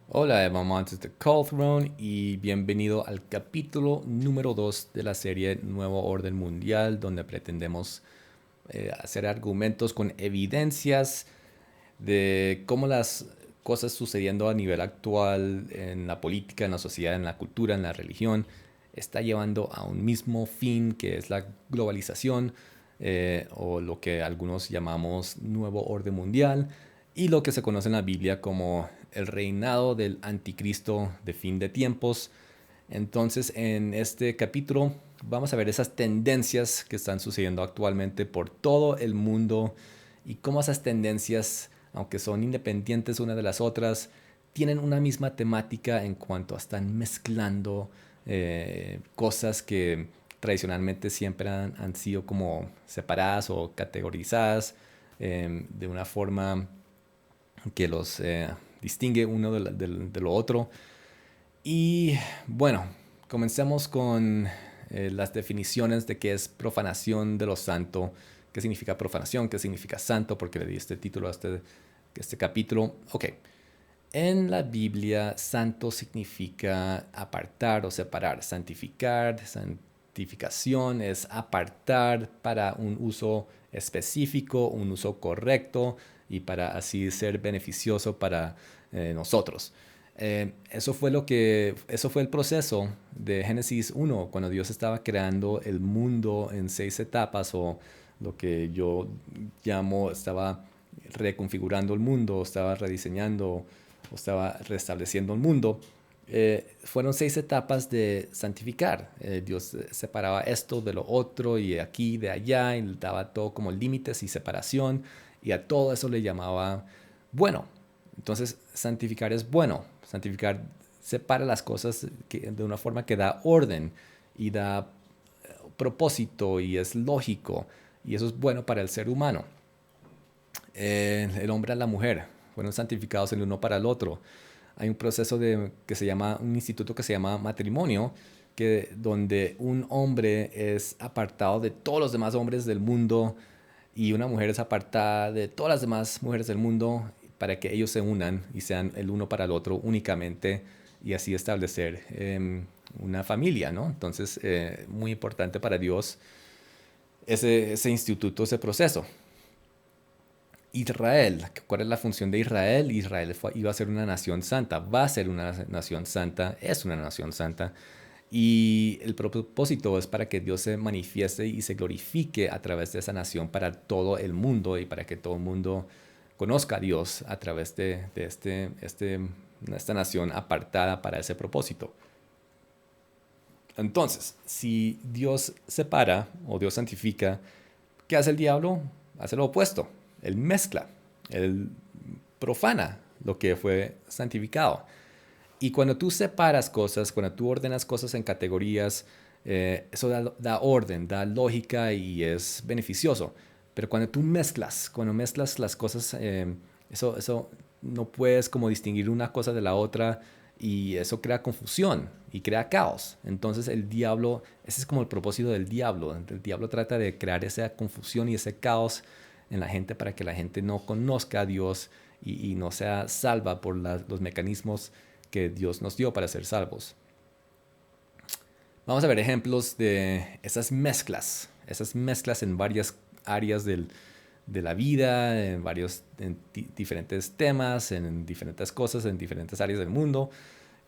Hola, Emma antes de Call Throne y bienvenido al capítulo número 2 de la serie Nuevo Orden Mundial, donde pretendemos hacer argumentos con evidencias de cómo las cosas sucediendo a nivel actual en la política, en la sociedad, en la cultura, en la religión, está llevando a un mismo fin que es la globalización o lo que algunos llamamos nuevo orden mundial y lo que se conoce en la Biblia como el reinado del anticristo de fin de tiempos. Entonces, en este capítulo vamos a ver esas tendencias que están sucediendo actualmente por todo el mundo y cómo esas tendencias, aunque son independientes una de las otras, tienen una misma temática en cuanto a están mezclando cosas que tradicionalmente siempre han sido como separadas o categorizadas de una forma que los distingue uno de lo otro. Y bueno, comencemos con las definiciones de qué es profanación de lo santo, qué significa profanación, qué significa santo, porque le di este título a este capítulo. Ok, en la Biblia, santo significa apartar o separar. Santificar, santificación es apartar para un uso específico, un uso correcto y para así ser beneficioso para nosotros. Eso fue el proceso de Génesis 1, cuando Dios estaba creando el mundo en 6 etapas, o lo que yo llamo, estaba reconfigurando el mundo, estaba rediseñando o estaba restableciendo el mundo. Fueron 6 etapas de santificar. Dios separaba esto de lo otro y aquí, de allá, y daba todo como límites y separación, y a todo eso le llamaba bueno. Entonces, santificar es bueno. Santificar separa las cosas de una forma que da orden y da propósito y es lógico, y eso es bueno para el ser humano. El hombre a la mujer fueron santificados el uno para el otro. Hay un proceso que se llama, un instituto que se llama matrimonio, donde un hombre es apartado de todos los demás hombres del mundo y una mujer es apartada de todas las demás mujeres del mundo para que ellos se unan y sean el uno para el otro únicamente, y así establecer una familia, ¿no? Entonces, muy importante para Dios ese instituto, ese proceso. Israel, ¿cuál es la función de Israel? Israel iba a ser una nación santa, va a ser una nación santa, es una nación santa. Y el propósito es para que Dios se manifieste y se glorifique a través de esa nación para todo el mundo, y para que todo el mundo conozca a Dios a través de esta nación apartada para ese propósito. Entonces, si Dios separa o Dios santifica, ¿qué hace el diablo? Hace lo opuesto. Él mezcla, él profana lo que fue santificado. Y cuando tú separas cosas, cuando tú ordenas cosas en categorías, eso da orden, da lógica y es beneficioso. Pero cuando mezclas las cosas, eso no puedes como distinguir una cosa de la otra, y eso crea confusión y crea caos. Entonces el diablo, ese es como el propósito del diablo. El diablo trata de crear esa confusión y ese caos en la gente para que la gente no conozca a Dios y no sea salva por los mecanismos que Dios nos dio para ser salvos. Vamos a ver ejemplos de esas mezclas en varias áreas de la vida, en diferentes temas, en diferentes cosas, en diferentes áreas del mundo.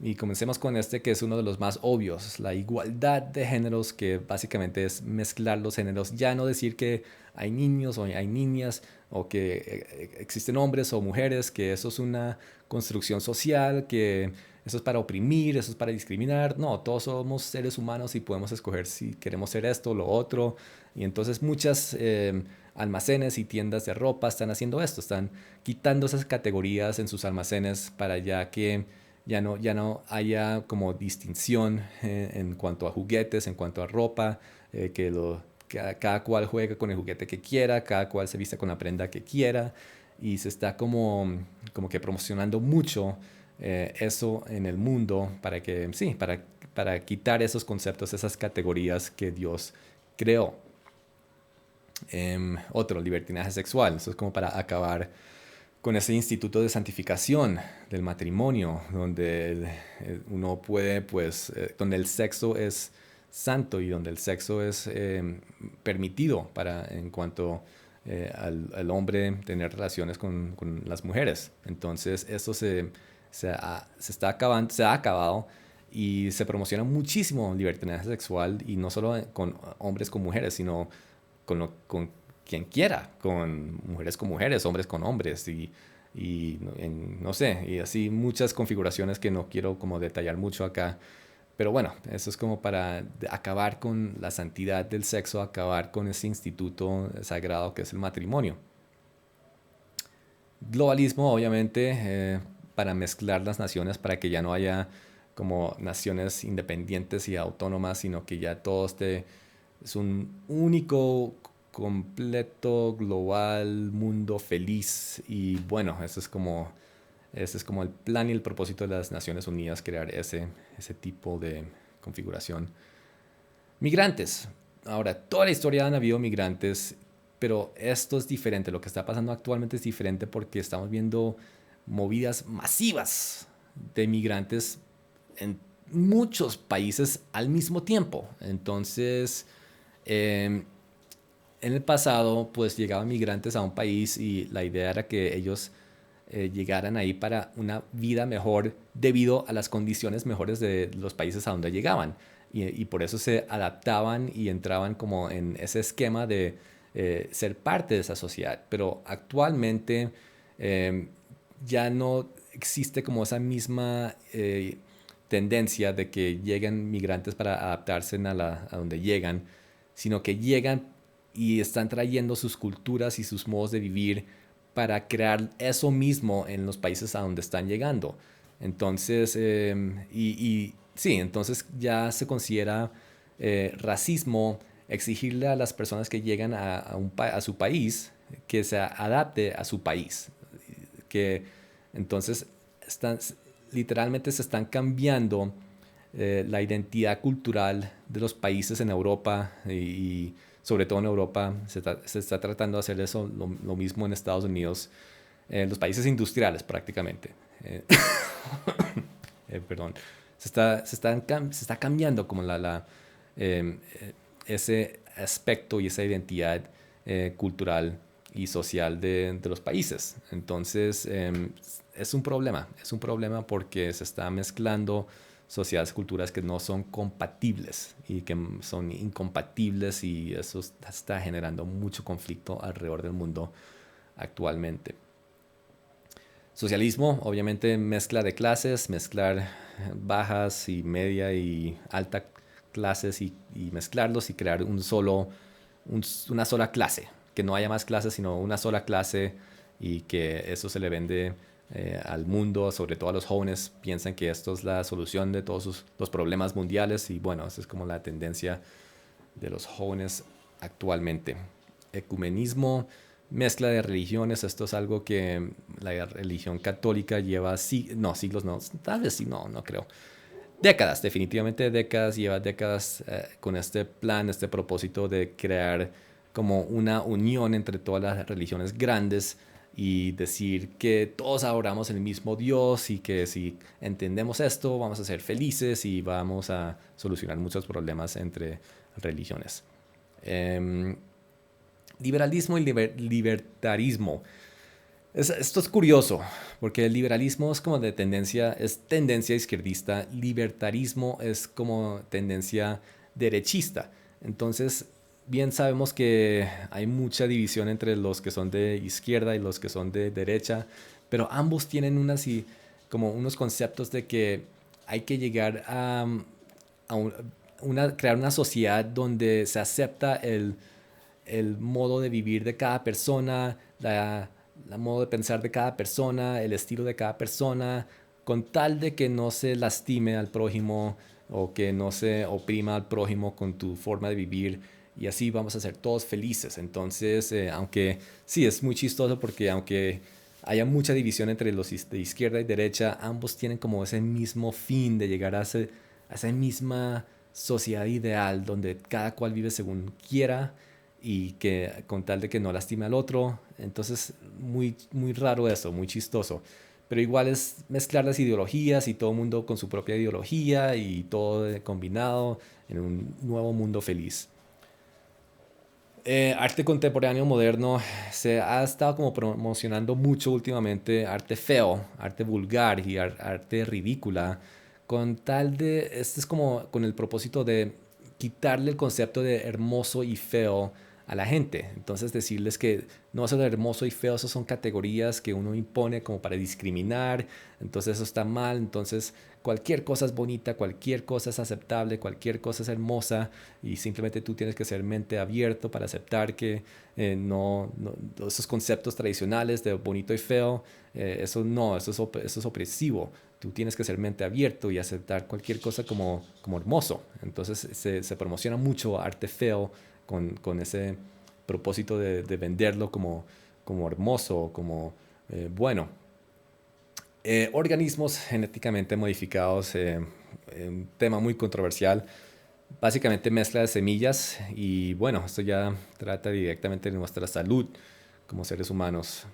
Y comencemos con este, que es uno de los más obvios: la igualdad de géneros, que básicamente es mezclar los géneros. Ya no decir que hay niños o hay niñas, o que existen hombres o mujeres, que eso es una construcción social, que eso es para oprimir, eso es para discriminar. No, todos somos seres humanos y podemos escoger si queremos ser esto o lo otro. Y entonces muchas almacenes y tiendas de ropa están haciendo esto, están quitando esas categorías en sus almacenes para ya no haya como distinción en cuanto a juguetes, en cuanto a ropa, que cada cual juegue con el juguete que quiera, cada cual se vista con la prenda que quiera, y se está como que promocionando mucho eso en el mundo para que, sí, para quitar esos conceptos, esas categorías que Dios creó. Otro, libertinaje sexual. Eso es como para acabar con ese instituto de santificación del matrimonio, donde uno puede, pues, donde el sexo es santo y donde el sexo es permitido para en cuanto al hombre tener relaciones con las mujeres. Entonces, eso se está acabando, se ha acabado y se promociona muchísimo libertinaje sexual y no solo con hombres con mujeres, sino con quien quiera, con mujeres, hombres con hombres no sé, y así muchas configuraciones que no quiero como detallar mucho acá. Pero bueno, eso es como para acabar con la santidad del sexo, acabar con ese instituto sagrado que es el matrimonio. Globalismo, obviamente, para mezclar las naciones, para que ya no haya como naciones independientes y autónomas, sino que ya todo es un único, completo, global, mundo feliz. Y bueno, ese es como el plan y el propósito de las Naciones Unidas, crear ese tipo de configuración. Migrantes. Ahora, toda la historia han habido migrantes, pero esto es diferente. Lo que está pasando actualmente es diferente porque estamos viendo movidas masivas de migrantes en muchos países al mismo tiempo. Entonces, en el pasado, pues llegaban migrantes a un país y la idea era que ellos llegaran ahí para una vida mejor debido a las condiciones mejores de los países a donde llegaban. Y por eso se adaptaban y entraban como en ese esquema de ser parte de esa sociedad. Pero actualmente eh, ya no existe como esa misma tendencia de que lleguen migrantes para adaptarse a donde llegan, sino que llegan y están trayendo sus culturas y sus modos de vivir para crear eso mismo en los países a donde están llegando. Entonces, sí, entonces ya se considera racismo exigirle a las personas que llegan a su país que se adapte a su país. Que entonces están, literalmente se están cambiando la identidad cultural de los países en Europa y sobre todo en Europa se está tratando de hacer eso, lo mismo en Estados Unidos, en los países industriales prácticamente. Eh, perdón, se está cambiando como ese aspecto y esa identidad cultural y social de los países. Entonces, es un problema porque se está mezclando sociedades, culturas que no son compatibles y que son incompatibles y eso está generando mucho conflicto alrededor del mundo actualmente. Socialismo, obviamente mezcla de clases, mezclar bajas y media y alta clases y mezclarlos y crear una sola clase, que no haya más clases sino una sola clase y que eso se le vende al mundo, sobre todo a los jóvenes, piensan que esto es la solución de todos los problemas mundiales y bueno, esa es como la tendencia de los jóvenes actualmente. Ecumenismo, mezcla de religiones, esto es algo que la religión católica lleva, no, siglos no, tal vez sí, no creo. Décadas, definitivamente décadas, lleva décadas con este plan, este propósito de crear como una unión entre todas las religiones grandes y decir que todos adoramos el mismo Dios y que si entendemos esto vamos a ser felices y vamos a solucionar muchos problemas entre religiones. Eh, Liberalismo y libertarismo. Esto es curioso, porque el liberalismo es como es tendencia izquierdista, libertarismo es como tendencia derechista. Entonces, bien sabemos que hay mucha división entre los que son de izquierda y los que son de derecha, pero ambos tienen como unos conceptos de que hay que llegar a crear una sociedad donde se acepta el modo de vivir de cada persona, la modo de pensar de cada persona, el estilo de cada persona, con tal de que no se lastime al prójimo o que no se oprima al prójimo con tu forma de vivir y así vamos a ser todos felices. Entonces, aunque sí, es muy chistoso porque aunque haya mucha división entre los de izquierda y derecha, ambos tienen como ese mismo fin de llegar a esa misma sociedad ideal donde cada cual vive según quiera y que con tal de que no lastime al otro. Entonces, muy, muy raro eso, muy chistoso. Pero igual es mezclar las ideologías y todo el mundo con su propia ideología y todo combinado en un nuevo mundo feliz. Arte contemporáneo moderno se ha estado como promocionando mucho últimamente arte feo, arte vulgar y arte ridícula, con tal de, este es como con el propósito de quitarle el concepto de hermoso y feo a la gente. Entonces decirles que no, eso de hermoso y feo, eso son categorías que uno impone como para discriminar, entonces eso está mal, entonces cualquier cosa es bonita, cualquier cosa es aceptable, cualquier cosa es hermosa y simplemente tú tienes que ser mente abierto para aceptar que esos conceptos tradicionales de bonito y feo, eso no, eso es opresivo. Tú tienes que ser mente abierto y aceptar cualquier cosa como hermoso. Entonces se promociona mucho arte feo con ese propósito de venderlo como hermoso, como bueno. Organismos genéticamente modificados, un tema muy controversial. Básicamente mezcla de semillas y bueno, esto ya trata directamente de nuestra salud como seres humanos.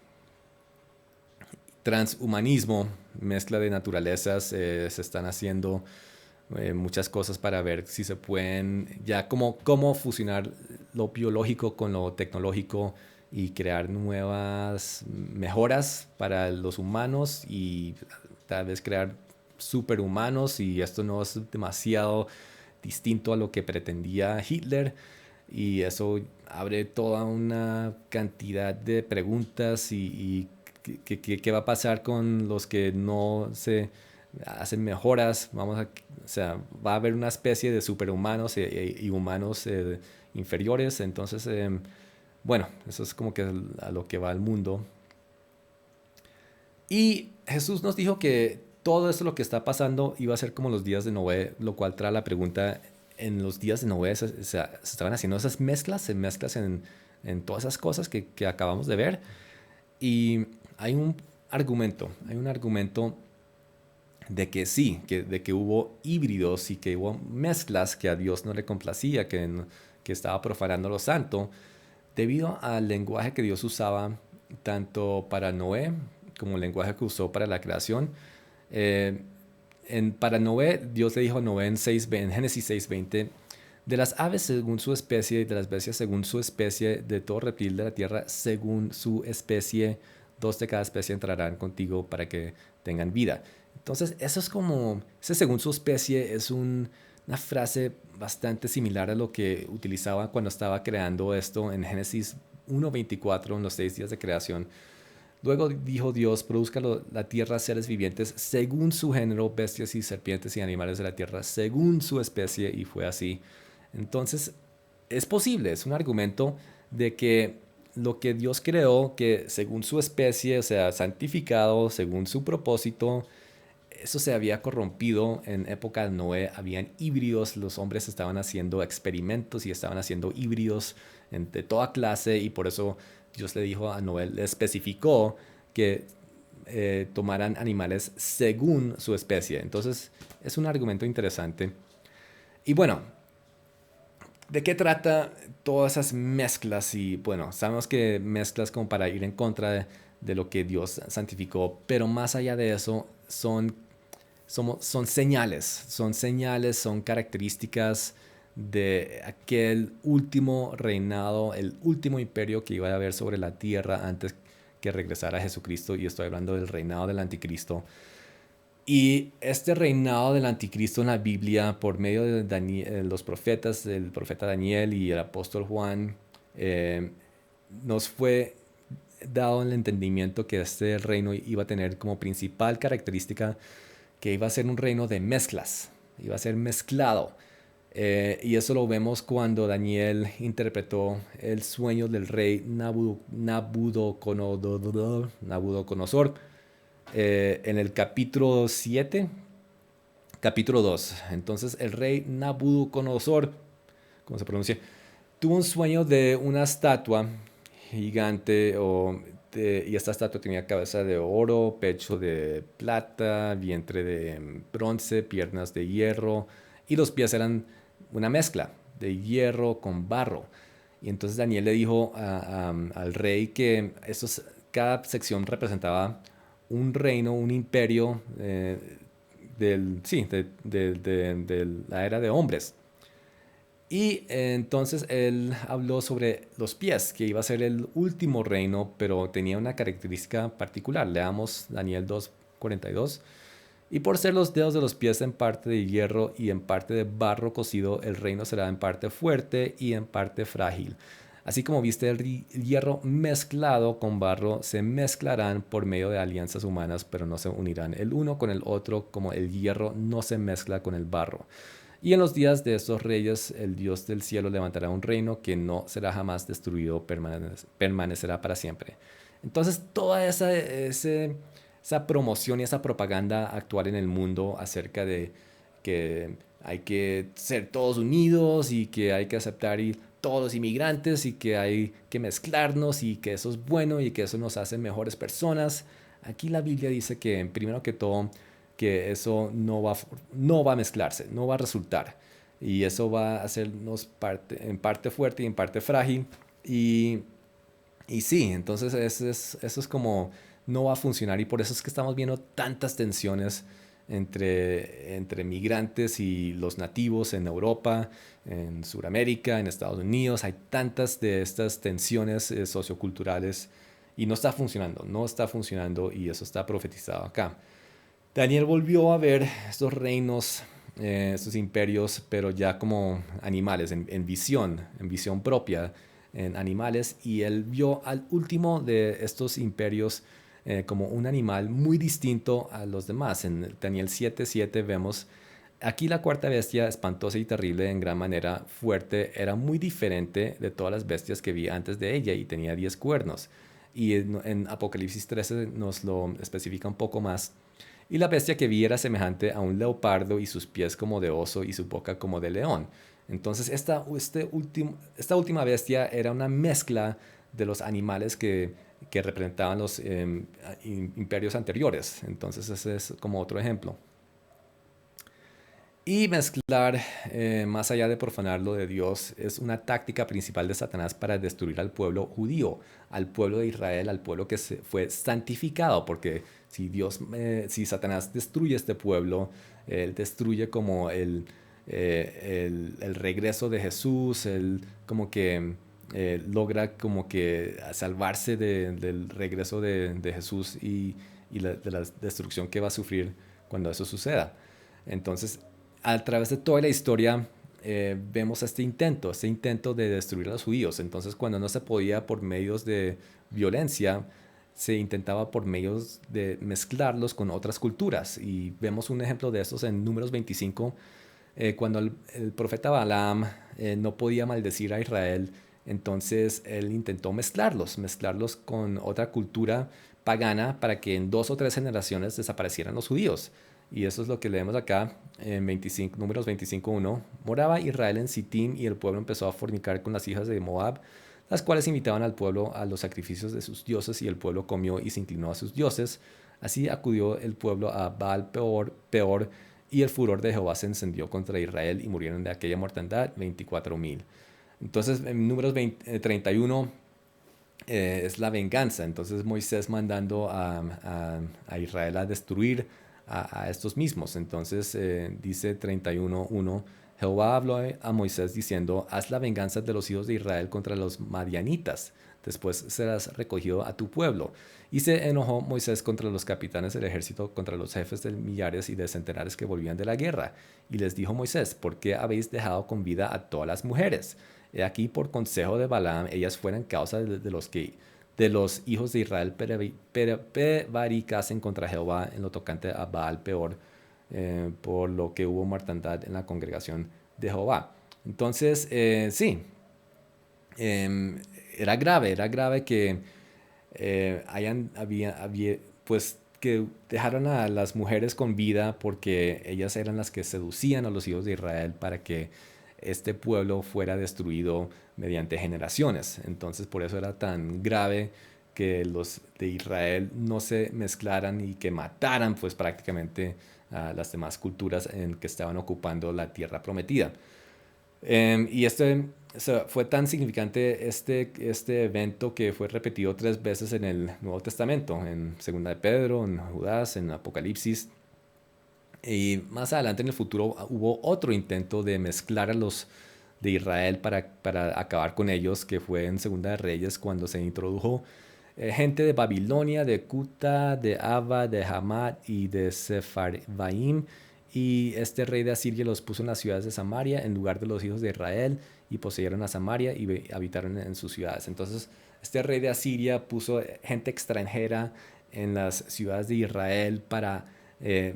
Transhumanismo, mezcla de naturalezas, se están haciendo muchas cosas para ver si se pueden ya cómo fusionar lo biológico con lo tecnológico y crear nuevas mejoras para los humanos y tal vez crear superhumanos y esto no es demasiado distinto a lo que pretendía Hitler y eso abre toda una cantidad de preguntas y qué va a pasar con los que no se hacen mejoras, o sea, va a haber una especie de superhumanos y humanos inferiores, entonces, bueno, eso es como que a lo que va el mundo. Y Jesús nos dijo que todo esto lo que está pasando iba a ser como los días de Noé, lo cual trae la pregunta, en los días de Noé se estaban haciendo esas mezclas en todas esas cosas que acabamos de ver. Y hay un argumento de que sí, de que hubo híbridos y que hubo mezclas que a Dios no le complacía, que estaba profanando lo santo, debido al lenguaje que Dios usaba tanto para Noé como el lenguaje que usó para la creación. Eh, para Noé, Dios le dijo a Noé en Génesis 6:20, de las aves según su especie y de las bestias según su especie, de todo reptil de la tierra según su especie, dos de cada especie entrarán contigo para que tengan vida. Entonces, eso es como, ese según su especie es una frase bastante similar a lo que utilizaba cuando estaba creando esto en Génesis 1:24, en los 6 días de creación. Luego dijo Dios, produzca la tierra seres vivientes según su género, bestias y serpientes y animales de la tierra según su especie, y fue así. Entonces, es posible, es un argumento de que lo que Dios creó, que según su especie, o sea, santificado, según su propósito, eso se había corrompido en época de Noé, habían híbridos, los hombres estaban haciendo experimentos y estaban haciendo híbridos de toda clase y por eso Dios le dijo a Noé, le especificó que tomaran animales según su especie. Entonces es un argumento interesante. Y bueno, ¿de qué trata todas esas mezclas? Y bueno, sabemos que mezclas como para ir en contra de lo que Dios santificó, pero más allá de eso son señales, son características de aquel último reinado, el último imperio que iba a haber sobre la tierra antes que regresara Jesucristo, y estoy hablando del reinado del anticristo. Y este reinado del anticristo en la Biblia, por medio de los profetas, el profeta Daniel y el apóstol Juan, eh, nos fue dado el entendimiento que este reino iba a tener como principal característica que iba a ser un reino de mezclas, iba a ser mezclado. Y eso lo vemos cuando Daniel interpretó el sueño del rey Nabucodonosor en el capítulo 7, capítulo 2. Entonces el rey Nabucodonosor, ¿cómo se pronuncia? Tuvo un sueño de una estatua gigante y esta estatua tenía cabeza de oro, pecho de plata, vientre de bronce, piernas de hierro y los pies eran una mezcla de hierro con barro. Y entonces Daniel le dijo al rey que cada sección representaba un reino, un imperio sí, de la era de hombres. Y entonces él habló sobre los pies, que iba a ser el último reino, pero tenía una característica particular. Leamos Daniel 2:42. Y por ser los dedos de los pies en parte de hierro y en parte de barro cocido, el reino será en parte fuerte y en parte frágil. Así como viste el hierro mezclado con barro, se mezclarán por medio de alianzas humanas, pero no se unirán el uno con el otro, como el hierro no se mezcla con el barro. Y en los días de estos reyes, el Dios del cielo levantará un reino que no será jamás destruido, permanecerá para siempre. Entonces, toda esa promoción y esa propaganda actual en el mundo acerca de que hay que ser todos unidos y que hay que aceptar todos los inmigrantes y que hay que mezclarnos y que eso es bueno y que eso nos hace mejores personas. Aquí la Biblia dice que, primero que todo, que eso no va a mezclarse, no va a resultar. Y eso va a hacernos en parte fuerte y en parte frágil. Y, y sí, entonces eso es como no va a funcionar. Y por eso es que estamos viendo tantas tensiones entre migrantes y los nativos en Europa, en Sudamérica, en Estados Unidos. Hay tantas de estas tensiones socioculturales y no está funcionando y eso está profetizado acá. Daniel volvió a ver estos reinos, estos imperios, pero ya como animales, en visión propia, en animales, y él vio al último de estos imperios como un animal muy distinto a los demás. En Daniel 7:7 vemos aquí la cuarta bestia, espantosa y terrible en gran manera, fuerte, era muy diferente de todas las bestias que vi antes de ella y tenía 10 cuernos. Y en Apocalipsis 13 nos lo especifica un poco más. Y la bestia que vi era semejante a un leopardo y sus pies como de oso y su boca como de león. Entonces esta última bestia era una mezcla de los animales que representaban los imperios anteriores. Entonces ese es como otro ejemplo. Y mezclar, más allá de profanar lo de Dios, es una táctica principal de Satanás para destruir al pueblo judío, al pueblo de Israel, al pueblo que fue santificado, porque si Satanás destruye este pueblo, él destruye como el regreso de Jesús, él como que logra como que salvarse del regreso de Jesús de la destrucción que va a sufrir cuando eso suceda. Entonces, a través de toda la historia vemos este intento de destruir a los judíos. Entonces, cuando no se podía por medios de violencia, se intentaba por medios de mezclarlos con otras culturas. Y vemos un ejemplo de estos en Números 25, cuando el profeta Balaam no podía maldecir a Israel. Entonces él intentó mezclarlos con otra cultura pagana para que en 2 o 3 generaciones desaparecieran los judíos. Y eso es lo que leemos acá en Números 25:1. Moraba Israel en Sittim y el pueblo empezó a fornicar con las hijas de Moab, las cuales invitaban al pueblo a los sacrificios de sus dioses y el pueblo comió y se inclinó a sus dioses. Así acudió el pueblo a Baal Peor y el furor de Jehová se encendió contra Israel y murieron de aquella mortandad 24,000. Entonces en Números 31 es la venganza. Entonces Moisés mandando a Israel a destruir a estos mismos. Entonces dice 31:1, Jehová habló a Moisés diciendo, haz la venganza de los hijos de Israel contra los madianitas, después serás recogido a tu pueblo. Y se enojó Moisés contra los capitanes del ejército, contra los jefes de millares y de centenares que volvían de la guerra. Y les dijo Moisés, ¿por qué habéis dejado con vida a todas las mujeres? He aquí por consejo de Balaam, ellas fueran causa de los hijos de Israel prevaricasen contra Jehová en lo tocante a Baal Peor, por lo que hubo mortandad en la congregación de Jehová. Entonces, sí, era grave que pues que dejaron a las mujeres con vida porque ellas eran las que seducían a los hijos de Israel para que este pueblo fuera destruido mediante generaciones. Entonces por eso era tan grave que los de Israel no se mezclaran y que mataran pues prácticamente a las demás culturas en que estaban ocupando la tierra prometida. Y fue tan significante este evento que fue repetido 3 veces en el Nuevo Testamento, en Segunda de Pedro, en Judas, en Apocalipsis. Y más adelante en el futuro hubo otro intento de mezclar a los de Israel para acabar con ellos, que fue en Segunda de Reyes cuando se introdujo gente de Babilonia, de Cuta, de Ava, de Hamad y de Sepharvaim. Y este rey de Asiria los puso en las ciudades de Samaria en lugar de los hijos de Israel y poseyeron a Samaria y habitaron en sus ciudades. Entonces, este rey de Asiria puso gente extranjera en las ciudades de Israel eh,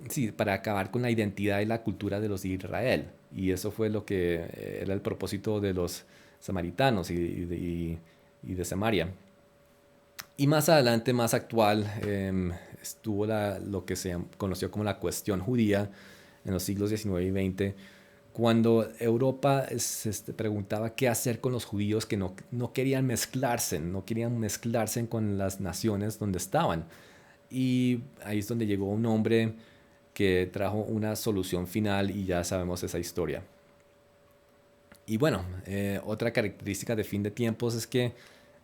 sí, para acabar con la identidad y la cultura de los de Israel. Y eso fue lo que era el propósito de los samaritanos y de Samaria. Y más adelante, más actual, estuvo lo que se conoció como la cuestión judía en los siglos XIX y XX, cuando Europa se preguntaba qué hacer con los judíos que no querían mezclarse con las naciones donde estaban. Y ahí es donde llegó un hombre que trajo una solución final y ya sabemos esa historia. Y bueno, otra característica de fin de tiempos es que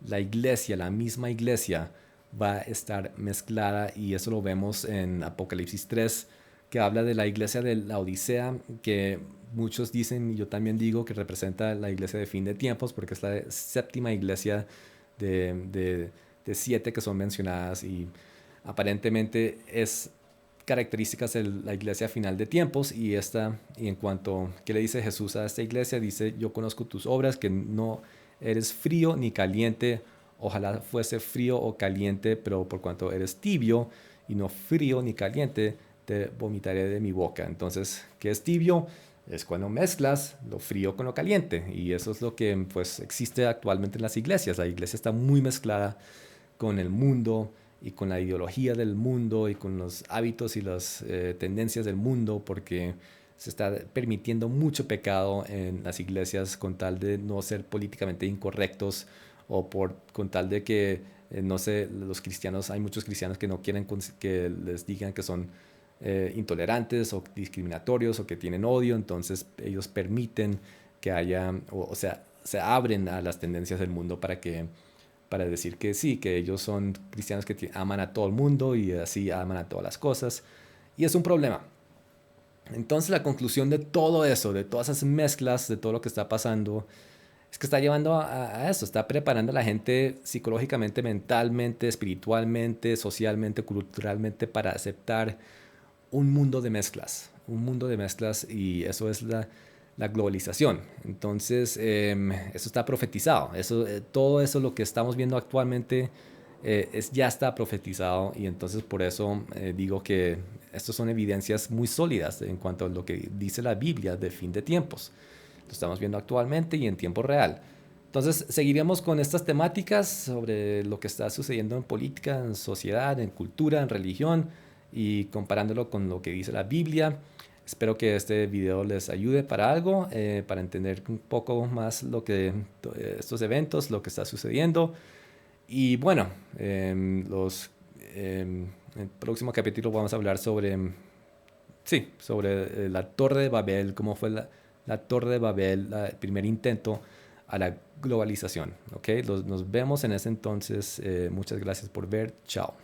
la iglesia, la misma iglesia, va a estar mezclada y eso lo vemos en Apocalipsis 3, que habla de la iglesia de la Odisea, que muchos dicen, y yo también digo, que representa la iglesia de fin de tiempos, porque es la séptima iglesia de 7 que son mencionadas y aparentemente es características de la iglesia final de tiempos y en cuanto qué le dice Jesús a esta iglesia, dice: yo conozco tus obras, que no eres frío ni caliente, ojalá fuese frío o caliente, pero por cuanto eres tibio y no frío ni caliente, te vomitaré de mi boca. Entonces, ¿qué es tibio? Es cuando mezclas lo frío con lo caliente, y eso es lo que pues existe actualmente en las iglesias. La iglesia está muy mezclada con el mundo y con la ideología del mundo y con los hábitos y las tendencias del mundo, porque se está permitiendo mucho pecado en las iglesias con tal de no ser políticamente incorrectos o con tal de que, no sé, los cristianos, hay muchos cristianos que no quieren que les digan que son intolerantes o discriminatorios o que tienen odio, entonces ellos permiten que haya, o sea, se abren a las tendencias del mundo para decir que sí, que ellos son cristianos que aman a todo el mundo y así aman a todas las cosas. Y es un problema. Entonces la conclusión de todo eso, de todas esas mezclas, de todo lo que está pasando, es que está llevando a eso, está preparando a la gente psicológicamente, mentalmente, espiritualmente, socialmente, culturalmente para aceptar un mundo de mezclas, y eso es la globalización. Entonces, eso está profetizado. Todo eso, lo que estamos viendo actualmente, ya está profetizado, y entonces por eso digo que estas son evidencias muy sólidas en cuanto a lo que dice la Biblia de fin de tiempos. Lo estamos viendo actualmente y en tiempo real. Entonces, seguiremos con estas temáticas sobre lo que está sucediendo en política, en sociedad, en cultura, en religión, y comparándolo con lo que dice la Biblia. Espero que este video les ayude para algo, para entender un poco más estos eventos, lo que está sucediendo. Y bueno, en el próximo capítulo vamos a hablar sobre la Torre de Babel, cómo fue la Torre de Babel, el primer intento a la globalización. ¿Ok? Nos vemos en ese entonces. Muchas gracias por ver. Chao.